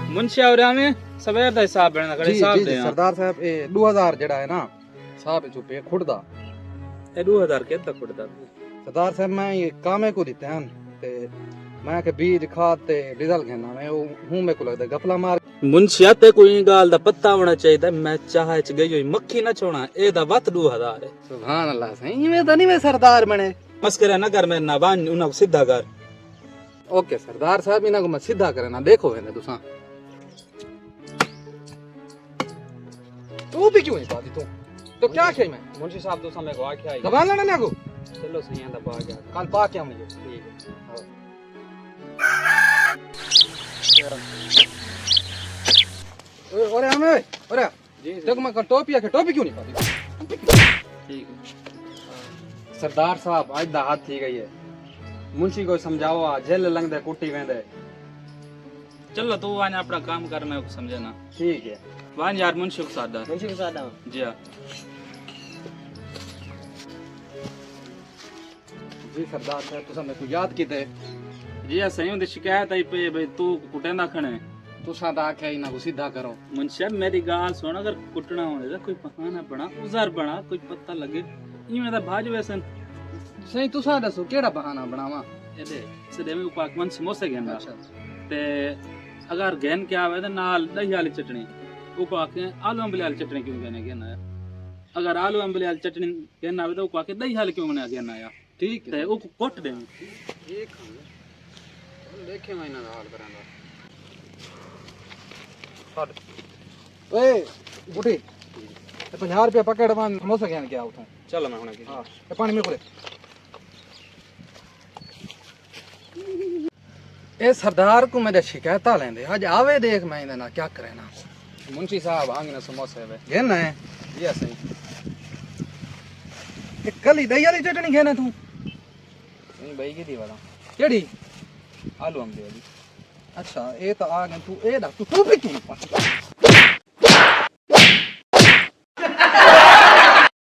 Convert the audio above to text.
मुंशी और में सवेर दा हिसाब बनना करे हिसाब दे सरदार साहब ए 2000 जेड़ा है ना साहब चुपे खुड़दा ए 2000 के तक खुड़दा सरदार साहब मैं ये कामे को दिते हैं ते मैं के बीज खाद ते डीजल घेना मैं हूं मेरे को लगदा गपला मार मुंशिया ते कोई गाल दा पत्ता होना चाहिए मैं चाह च गई होई मक्खी ना छोड़ा ए दा वत 2000 है सुभान अल्लाह सही में तो नहीं मैं सरदार बने मस्करा ना कर मैं ना बान उना को सीधा कर ओके सरदार साहब इना को मैं सीधा करे ना देखो वेने तुसा तू भी क्यों नहीं पाती तू तो क्या खे मैं मुंशी साहब तो समय को आख्या आई दबा लेना ना को चलो सही है दबा गया कल पा क्या मुझे ठीक है ओरे हमें ओरे जी देख मैं टोपी है टोपी क्यों नहीं पाती ठीक है सरदार साहब आज दा हाथ थी गई है मुंशी को समझाओ आ जेल लंग दे कुट्टी वेंदे चलो तू वान अपना काम कर मैं समझे ना ठीक है वान यार मुंशी को सादा जी हां जी सरदार साहब तुसा मेरे को याद कीते जी हां सही होंदी शिकायत आई पे भाई तू कुटेंदा खणे तुसा दा आखे इना को सीधा करो मुंशिया मेरी गाल सुन अगर कुटना होने दा कोई बहाना बना उजार बना कोई पता लगे इवें दा भाज वैसन सही तुसा दसो केड़ा बहाना बनावा एदे सदे में पाकवन समोसे घेना ते अगर घेन के आवे तो नाल दही वाली चटनी वो पाके आलू अंबली वाली चटनी क्यों घेने घेना है अगर आलू अंबली वाली चटनी घेना आवे तो वो पाके दही वाली क्यों बना घेना है ठीक है ते वो कोट दे ठीक है देखे मैं इना हाल करांगा ओए बुटी 50 रुपया पकड़ मान समोसा घेन के आओ तू चलो मैं हुने हां ए पानी में को ले ए सरदार को मेरे शिकायत लेंदे आज आवे देख मैं इना क्या करे ना मुंशी साहब आंगे ना समोसे वे घेना है जी सही ए कली दही वाली चटनी घेना तू नहीं भाई की दी वाला केड़ी आलू अंबली वाली अच्छा ए तो आ गए तू ए दा तू भी क्यों नहीं पाती